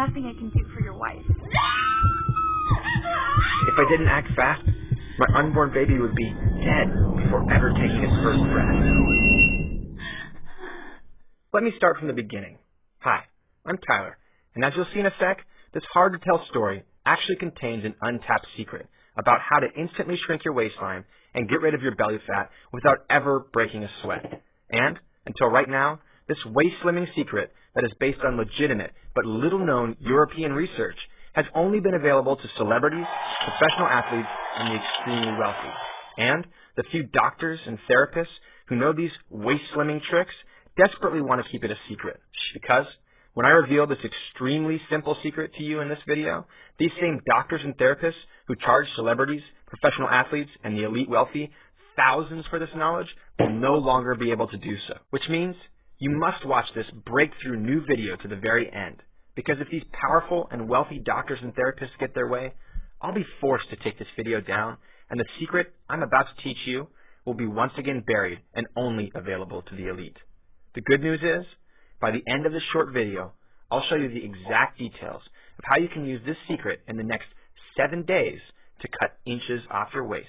nothing I can do for your wife. If I didn't act fast, my unborn baby would be dead before ever taking its first breath. Let me start from the beginning. Hi, I'm Tyler, and as you'll see in a sec, this hard-to-tell story actually contains an untapped secret about how to instantly shrink your waistline and get rid of your belly fat without ever breaking a sweat. And, until right now, this waist-slimming secret that is based on legitimate but little-known European research has only been available to celebrities, professional athletes, and the extremely wealthy. And the few doctors and therapists who know these waist-slimming tricks desperately want to keep it a secret. Because when I reveal this extremely simple secret to you in this video, these same doctors and therapists who charge celebrities, professional athletes, and the elite wealthy thousands for this knowledge will no longer be able to do so. Which means you must watch this breakthrough new video to the very end. Because if these powerful and wealthy doctors and therapists get their way, I'll be forced to take this video down, and the secret I'm about to teach you will be once again buried and only available to the elite. The good news is, by the end of this short video, I'll show you the exact details of how you can use this secret in the next 7 days to cut inches off your waist,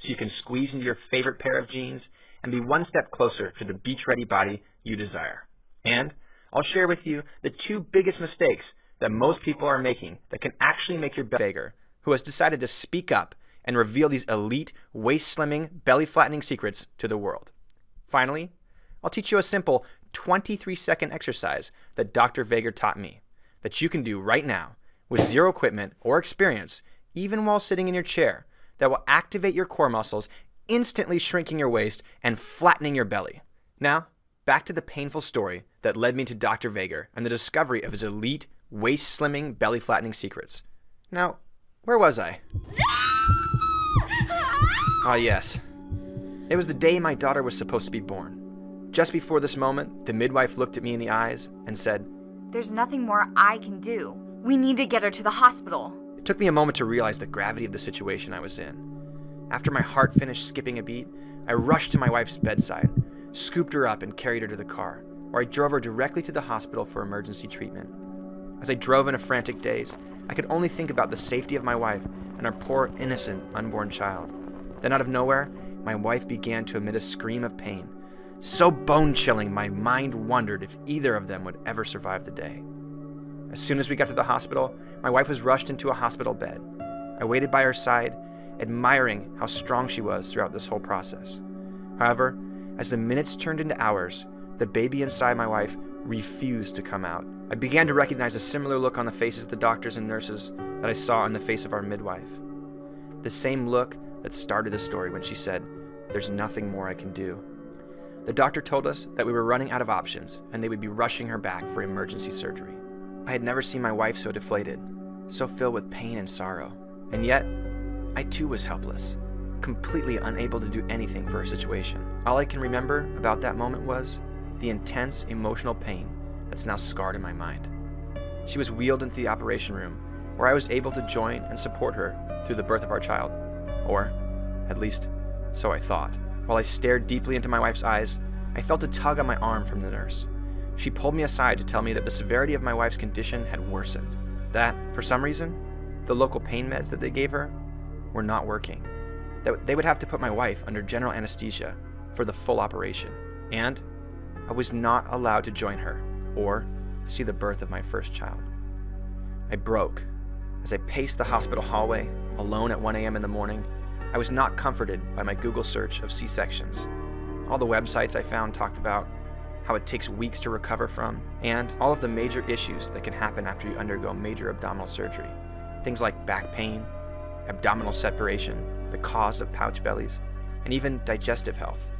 so you can squeeze into your favorite pair of jeans and be one step closer to the beach-ready body you desire. And I'll share with you the 2 biggest mistakes that most people are making that can actually make your belly, who has decided to speak up and reveal these elite waist-slimming, belly-flattening secrets to the world. Finally, I'll teach you a simple 23-second exercise that Dr. Vager taught me that you can do right now with zero equipment or experience, even while sitting in your chair, that will activate your core muscles, instantly shrinking your waist and flattening your belly. Now, back to the painful story that led me to Dr. Vager and the discovery of his elite waist-slimming, belly-flattening secrets. Now, where was I? Ah, yes. It was the day my daughter was supposed to be born. Just before this moment, the midwife looked at me in the eyes and said, "There's nothing more I can do. We need to get her to the hospital." It took me a moment to realize the gravity of the situation I was in. After my heart finished skipping a beat, I rushed to my wife's bedside, scooped her up and carried her to the car, where I drove her directly to the hospital for emergency treatment. As I drove in a frantic daze, I could only think about the safety of my wife and our poor, innocent, unborn child. Then out of nowhere, my wife began to emit a scream of pain, so bone-chilling my mind wondered if either of them would ever survive the day. As soon as we got to the hospital, my wife was rushed into a hospital bed. I waited by her side, admiring how strong she was throughout this whole process. However, as the minutes turned into hours, the baby inside my wife refused to come out. I began to recognize a similar look on the faces of the doctors and nurses that I saw on the face of our midwife. The same look that started the story when she said, "There's nothing more I can do." The doctor told us that we were running out of options and they would be rushing her back for emergency surgery. I had never seen my wife so deflated, so filled with pain and sorrow. And yet, I too was helpless, completely unable to do anything for her situation. All I can remember about that moment was the intense emotional pain that's now scarred in my mind. She was wheeled into the operation room, where I was able to join and support her through the birth of our child. Or, at least, so I thought. While I stared deeply into my wife's eyes, I felt a tug on my arm from the nurse. She pulled me aside to tell me that the severity of my wife's condition had worsened. That, for some reason, the local pain meds that they gave her were not working. That they would have to put my wife under general anesthesia for the full operation. And I was not allowed to join her or see the birth of my first child. I broke. As I paced the hospital hallway, alone at 1 a.m. in the morning, I was not comforted by my Google search of C-sections. All the websites I found talked about how it takes weeks to recover from, and all of the major issues that can happen after you undergo major abdominal surgery. Things like back pain, abdominal separation, the cause of pouch bellies, and even digestive health.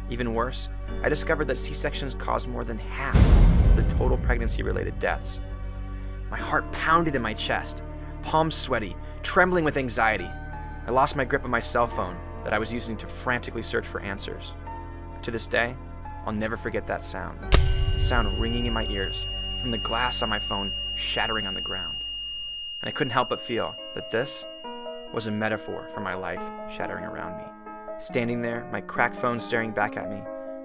Even worse, I discovered that C-sections cause more than half of the total pregnancy-related deaths. My heart pounded in my chest, palms sweaty, trembling with anxiety. I lost my grip on my cell phone that I was using to frantically search for answers. To this day, I'll never forget that sound. The sound ringing in my ears from the glass on my phone shattering on the ground. And I couldn't help but feel that this was a metaphor for my life shattering around me. Standing there, my cracked phone staring back at me,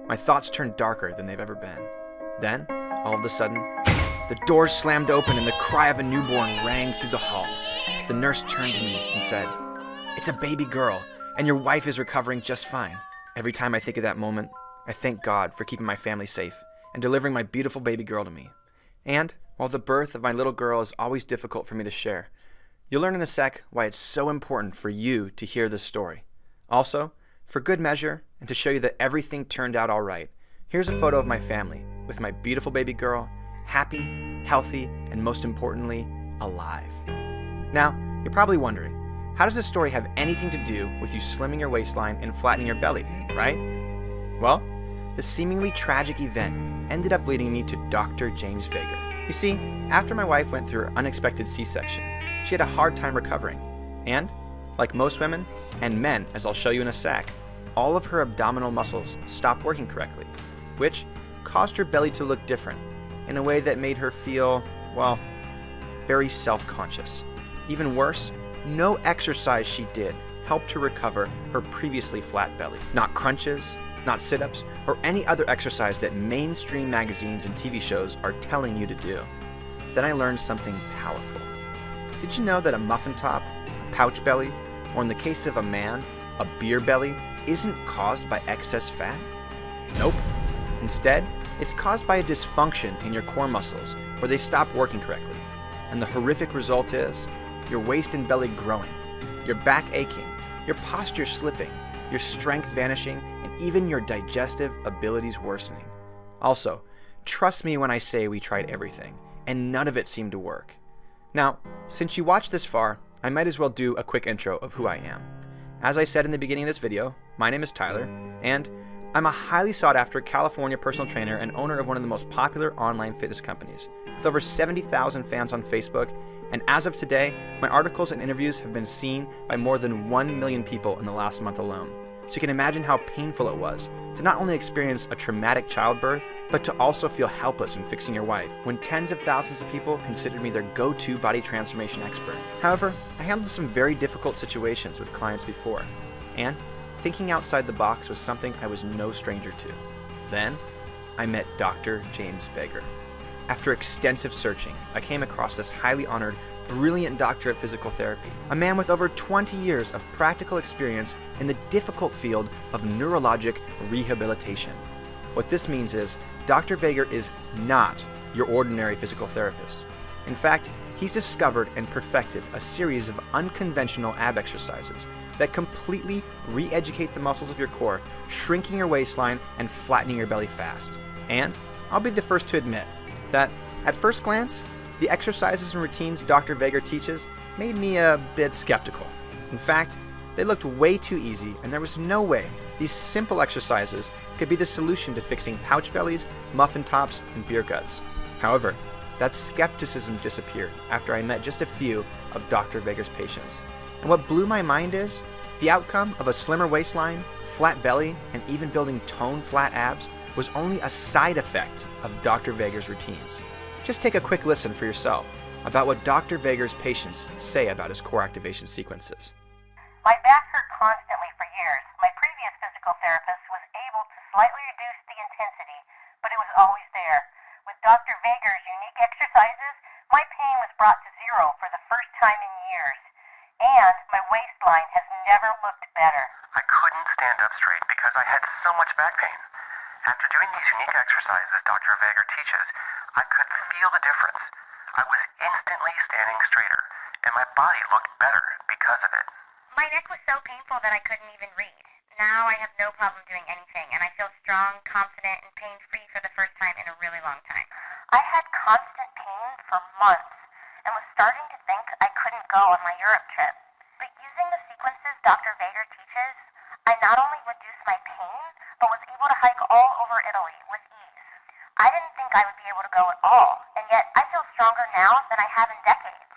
my thoughts turned darker than they've ever been. Then, all of a sudden, The doors slammed open and the cry of a newborn rang through the halls. The nurse turned to me and said, "It's a baby girl, and your wife is recovering just fine." Every time I think of that moment, I thank God for keeping my family safe and delivering my beautiful baby girl to me. And while the birth of my little girl is always difficult for me to share, you'll learn in a sec why it's so important for you to hear this story. Also, for good measure, and to show you that everything turned out all right, here's a photo of my family with my beautiful baby girl, happy, healthy, and most importantly, alive. Now, you're probably wondering, how does this story have anything to do with you slimming your waistline and flattening your belly, right? Well, the seemingly tragic event ended up leading me to Dr. James Vager. You see, after my wife went through her unexpected C-section, she had a hard time recovering. And, like most women, and men, as I'll show you in a sec, all of her abdominal muscles stopped working correctly, which caused her belly to look different in a way that made her feel, well, very self-conscious. Even worse, no exercise she did helped her recover her previously flat belly. Not crunches, not sit-ups, or any other exercise that mainstream magazines and TV shows are telling you to do. Then I learned something powerful. Did you know that a muffin top, a pouch belly, or in the case of a man, a beer belly, isn't caused by excess fat? Nope. Instead, it's caused by a dysfunction in your core muscles where they stop working correctly. And the horrific result is your waist and belly growing, your back aching, your posture slipping, your strength vanishing, and even your digestive abilities worsening. Also, trust me when I say we tried everything, and none of it seemed to work. Now, since you watched this far, I might as well do a quick intro of who I am. As I said in the beginning of this video, my name is Tyler, and I'm a highly sought-after California personal trainer and owner of one of the most popular online fitness companies, with over 70,000 fans on Facebook, and as of today, my articles and interviews have been seen by more than 1 million people in the last month alone. So you can imagine how painful it was to not only experience a traumatic childbirth, but to also feel helpless in fixing your wife, when tens of thousands of people considered me their go-to body transformation expert. However, I handled some very difficult situations with clients before, and thinking outside the box was something I was no stranger to. Then, I met Dr. James Vager. After extensive searching, I came across this highly honored, brilliant doctor of physical therapy, a man with over 20 years of practical experience in the difficult field of neurologic rehabilitation. What this means is, Dr. Vager is not your ordinary physical therapist. In fact, he's discovered and perfected a series of unconventional ab exercises that completely re-educate the muscles of your core, shrinking your waistline and flattening your belly fast. And I'll be the first to admit that, at first glance, the exercises and routines Dr. Vager teaches made me a bit skeptical. In fact, they looked way too easy, and there was no way these simple exercises could be the solution to fixing pouch bellies, muffin tops, and beer guts. However, that skepticism disappeared after I met just a few of Dr. Vager's patients. And what blew my mind is, the outcome of a slimmer waistline, flat belly, and even building toned flat abs was only a side effect of Dr. Vager's routines. Just take a quick listen for yourself about what Dr. Vager's patients say about his core activation sequences. My back hurt constantly for years. My previous physical therapist was able to slightly reduce the intensity, but it was always there. With Dr. Vager's unique exercises, my pain was brought to zero for the first time in years. And my waistline has never looked better. I couldn't stand up straight because I had so much back pain. After doing these unique exercises Dr. Vager teaches, I could feel the difference. I was instantly standing straighter, and my body looked better because of it. My neck was so painful that I couldn't even read. Now I have no problem doing anything, and I feel strong, confident, and pain-free for the first time in a really long time. I had constant pain for months, and was starting to think I couldn't go on my Europe trip. But using the sequences Dr. Vager teaches, I not only reduced my pain, but was able to hike all over Italy with ease. I didn't think I would be able to go at all, and yet I feel stronger now than I have in decades.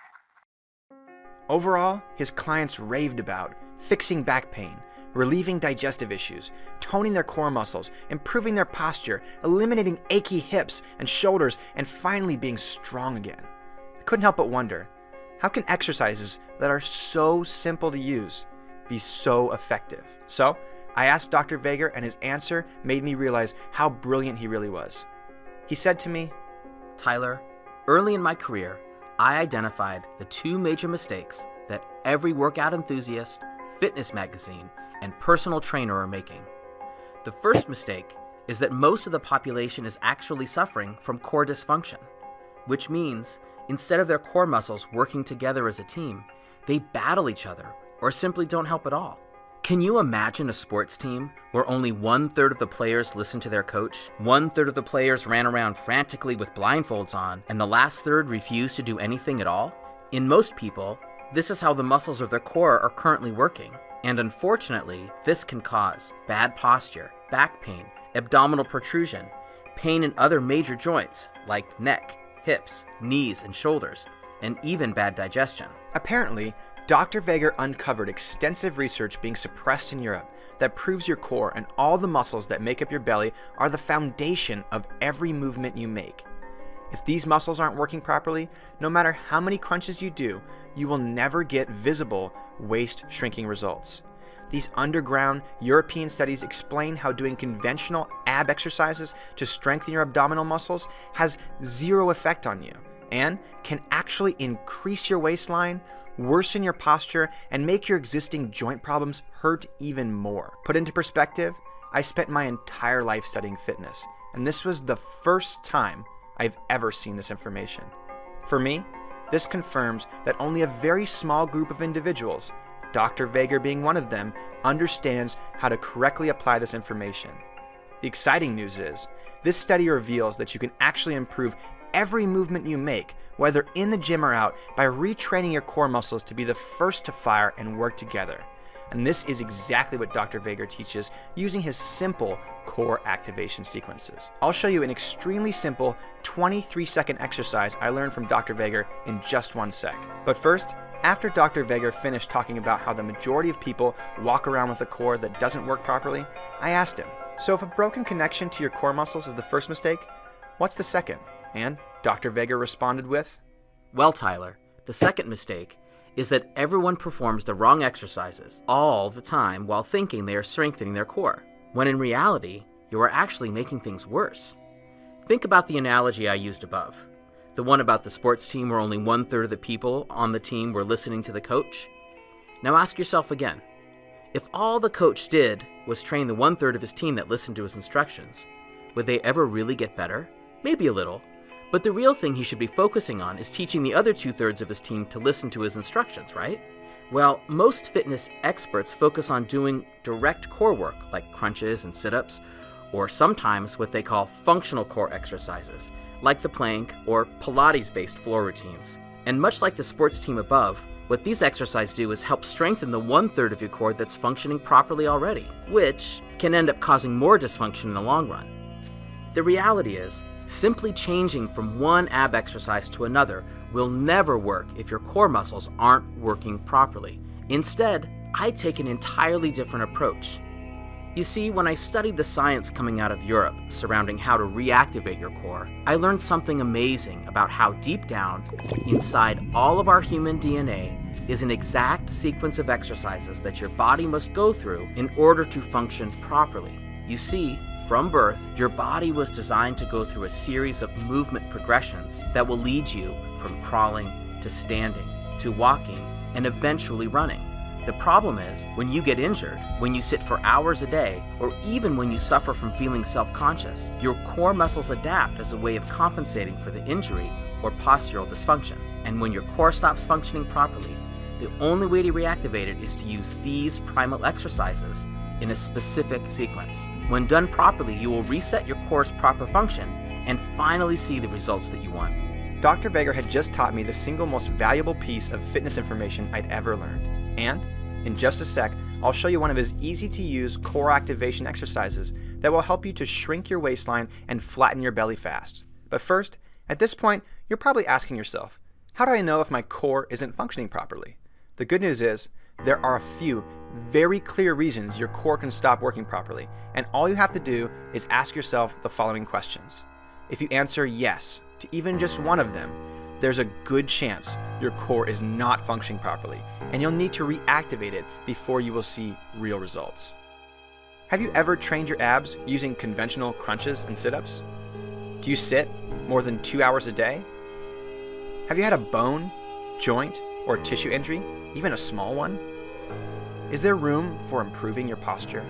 Overall, his clients raved about fixing back pain, relieving digestive issues, toning their core muscles, improving their posture, eliminating achy hips and shoulders, and finally being strong again. I couldn't help but wonder, how can exercises that are so simple to use be so effective? So, I asked Dr. Vager, and his answer made me realize how brilliant he really was. He said to me, Tyler, Early in my career, I identified the two major mistakes that every workout enthusiast, fitness magazine, and personal trainer are making. The first mistake is that most of the population is actually suffering from core dysfunction, which means instead of their core muscles working together as a team, they battle each other or simply don't help at all. Can you imagine a sports team where only 1/3 of the players listened to their coach, 1/3 of the players ran around frantically with blindfolds on, and the last third refused to do anything at all? In most people, this is how the muscles of their core are currently working, and unfortunately, this can cause bad posture, back pain, abdominal protrusion, pain in other major joints like neck, hips, knees, and shoulders, and even bad digestion. Apparently, Dr. Vager uncovered extensive research being suppressed in Europe that proves your core and all the muscles that make up your belly are the foundation of every movement you make. If these muscles aren't working properly, no matter how many crunches you do, you will never get visible waist shrinking results. These underground European studies explain how doing conventional ab exercises to strengthen your abdominal muscles has zero effect on you and can actually increase your waistline, worsen your posture, and make your existing joint problems hurt even more. Put into perspective, I spent my entire life studying fitness, and this was the first time I've ever seen this information. For me, this confirms that only a very small group of individuals, Dr. Vager being one of them, understands how to correctly apply this information. The exciting news is, this study reveals that you can actually improve every movement you make, whether in the gym or out, by retraining your core muscles to be the first to fire and work together. And this is exactly what Dr. Vager teaches using his simple core activation sequences. I'll show you an extremely simple 23-second exercise I learned from Dr. Vager in just 1 sec. But first, after Dr. Vager finished talking about how the majority of people walk around with a core that doesn't work properly, I asked him, so if a broken connection to your core muscles is the first mistake, what's the second? And Dr. Vager responded with, Well, Tyler, the second mistake is that everyone performs the wrong exercises all the time while thinking they are strengthening their core, when in reality, you are actually making things worse. Think about the analogy I used above, the one about the sports team where only 1/3 of the people on the team were listening to the coach. Now ask yourself again, if all the coach did was train the 1/3 of his team that listened to his instructions, would they ever really get better? Maybe a little. But the real thing he should be focusing on is teaching the other 2/3 of his team to listen to his instructions, right? Well, most fitness experts focus on doing direct core work like crunches and sit-ups, or sometimes what they call functional core exercises, like the plank or Pilates-based floor routines. And much like the sports team above, what these exercises do is help strengthen the 1/3 of your core that's functioning properly already, which can end up causing more dysfunction in the long run. The reality is, simply changing from one ab exercise to another will never work if your core muscles aren't working properly. Instead, I take an entirely different approach. You see, when I studied the science coming out of Europe surrounding how to reactivate your core, I learned something amazing about how deep down, inside all of our human DNA, is an exact sequence of exercises that your body must go through in order to function properly. You see, from birth, your body was designed to go through a series of movement progressions that will lead you from crawling to standing to walking and eventually running. The problem is, when you get injured, when you sit for hours a day, or even when you suffer from feeling self-conscious, your core muscles adapt as a way of compensating for the injury or postural dysfunction. And when your core stops functioning properly, the only way to reactivate it is to use these primal exercises in a specific sequence. When done properly, you will reset your core's proper function and finally see the results that you want. Dr. Vager had just taught me the single most valuable piece of fitness information I'd ever learned. And in just a sec, I'll show you one of his easy-to-use core activation exercises that will help you to shrink your waistline and flatten your belly fast. But first, at this point, you're probably asking yourself, how do I know if my core isn't functioning properly? The good news is, there are a few very clear reasons your core can stop working properly, and all you have to do is ask yourself the following questions. If you answer yes to even just one of them, there's a good chance your core is not functioning properly, and you'll need to reactivate it before you will see real results. Have you ever trained your abs using conventional crunches and sit-ups? Do you sit more than 2 hours a day? Have you had a bone, joint, or tissue injury, even a small one? Is there room for improving your posture?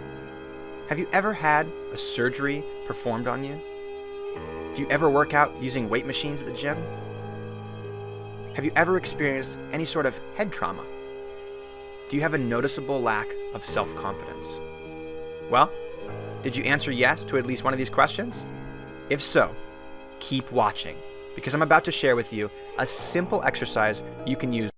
Have you ever had a surgery performed on you? Do you ever work out using weight machines at the gym? Have you ever experienced any sort of head trauma? Do you have a noticeable lack of self-confidence? Well, did you answer yes to at least one of these questions? If so, keep watching, because I'm about to share with you a simple exercise you can use